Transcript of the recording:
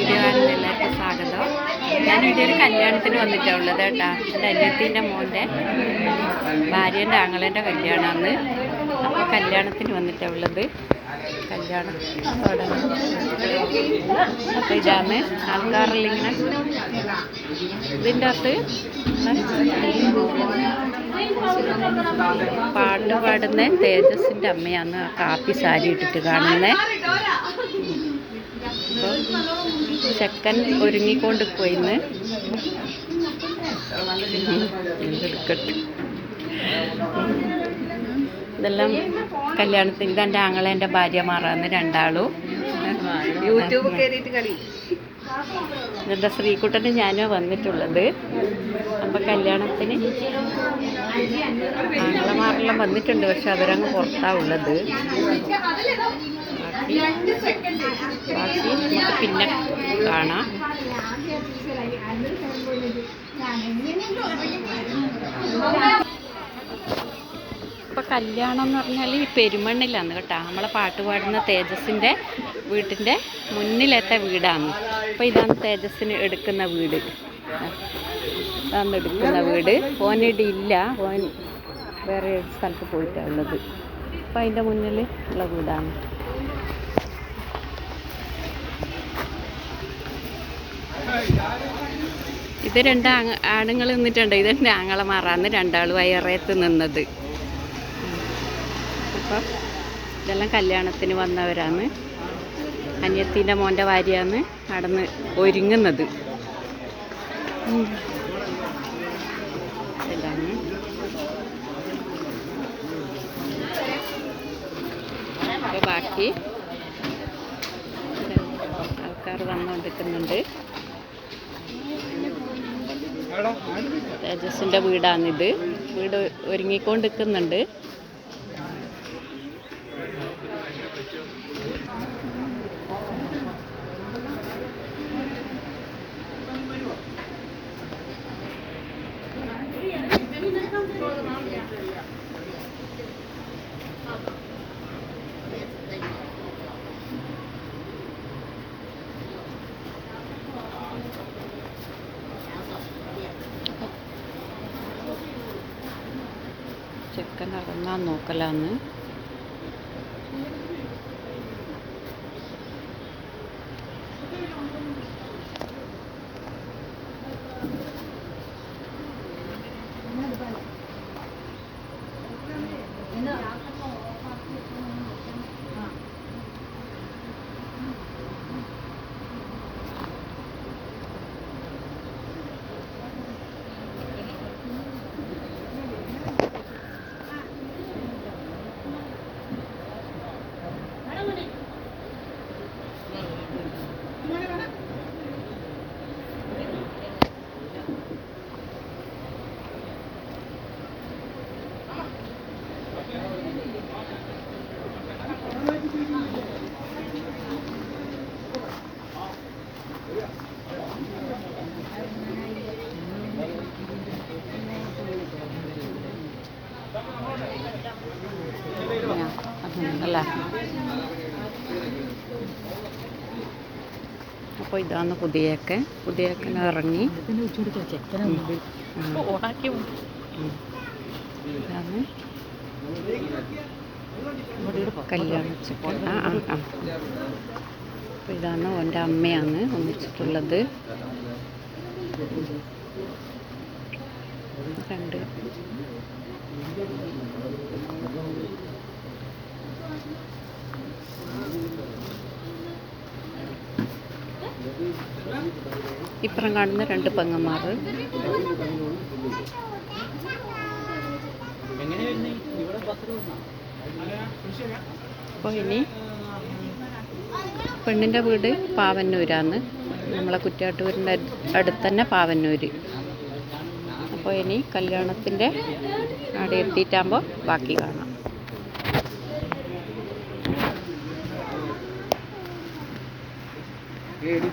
Video കാണുന്ന എല്ലാവർക്കും സ്വാഗതം. ഞാനിവിടെ ഒരു കല്യാണത്തിന് വന്നിട്ടാണ് ഉള്ളത് കേട്ടോ. എൻ്റെ അനിയത്തിൻ്റെ മോൻ്റെ ഭാര്യേൻ്റെ ആങ്ങളേൻ്റെ കല്യാണമാണ്. അപ്പോൾ കല്യാണത്തിന് വന്നിട്ടാണ് ഉള്ളത്. കല്യാണം തുടങ്ങി. അപ്പോൾ ഇതാണ് ആൾക്കാരിലിങ്ങനെ ഇതിൻ്റെ അകത്ത് പാട്ട് പാടുന്ന തേജസിൻ്റെ അമ്മയാണ് കാപ്പി സാരി ഇട്ടിട്ട് കാണുന്നത്. അപ്പോൾ ചെക്കൻ ഒരുങ്ങിക്കൊണ്ട് പോയിന്ന് ഇതെല്ലാം കല്യാണത്തിന്. ഇതെൻ്റെ ആങ്ങളേൻ്റെ ഭാര്യമാറാന്ന് രണ്ടാളും. യൂട്യൂബ് കയറിയിട്ട് കളി. ഇതെൻ്റെ ശ്രീകുട്ടന് ഞാനോ വന്നിട്ടുള്ളത്. അപ്പം കല്യാണത്തിന് ആങ്ങളമാരെല്ലാം വന്നിട്ടുണ്ട്, പക്ഷെ അവരങ്ങ് പുറത്താവുള്ളത്. ബാക്കി നമുക്ക് പിന്നെ കാണാം. ഇപ്പോൾ കല്യാണം എന്ന് പറഞ്ഞാൽ ഈ പെരുമണ്ണിലാണ് കേട്ടോ. നമ്മളെ പാട്ട് പാടുന്ന തേജസിൻ്റെ വീട്ടിൻ്റെ മുന്നിലത്തെ വീടാണ്. അപ്പോൾ ഇതാണ് തേജസ്സിന് എടുക്കുന്ന വീട്. ഇതാണ് എടുക്കുന്ന വീട്. ഓനിടെ ഇല്ല, ഓൻ വേറെ സ്ഥലത്ത് പോയിട്ടാണ് ഉള്ളത്. അപ്പോൾ അതിൻ്റെ മുന്നിൽ ഉള്ള വീടാണ്. ഇത് രണ്ട് ആണുങ്ങൾ നിന്നിട്ടുണ്ട്. ഇതെൻ്റെ ആങ്ങളമാറാന്ന് രണ്ടാളും വയറേത്ത് നിന്നത്. അപ്പം ഇതെല്ലാം കല്യാണത്തിന് വന്നവരാണ്. അനിയത്തിൻ്റെ മോൻ്റെ ഭാര്യയാണ് നടന്ന് ഒരുങ്ങുന്നത്. ഇതാണ് അപ്പോൾ ബാക്കി ആൾക്കാർ വന്നുകൊണ്ടിരിക്കുന്നുണ്ട്. തേജസിൻ്റെ വീടാണിത്. വീട് ഒരുങ്ങിക്കൊണ്ടിരിക്കുന്നുണ്ട്. ചെക്കൻ ഇറങ്ങാൻ നോക്കലാന്ന്. അല്ല, അപ്പോൾ ഇതാണ് പുതിയക്കൻ ഇറങ്ങി. ഇതാണ് കല്യാണ ചെക്കൻ. അപ്പോൾ ഇതാണ് ഓൻ്റെ അമ്മയാണ് ഒന്നിച്ചിട്ടുള്ളത്. രണ്ട് ഇപ്പുറം കാണുന്ന രണ്ട് പെങ്ങന്മാർ. അപ്പോൾ ഇനി പെണ്ണിൻ്റെ വീട് പാവന്നൂരാണ്. നമ്മളെ കുറ്റ്യാട്ടൂരിൻ്റെ അടുത്ത് തന്നെ പാവന്നൂർ. അപ്പോൾ ഇനി കല്യാണത്തിൻ്റെ അവിടെ എത്തിയിട്ടാകുമ്പോൾ ബാക്കി കാണാം. ഏടി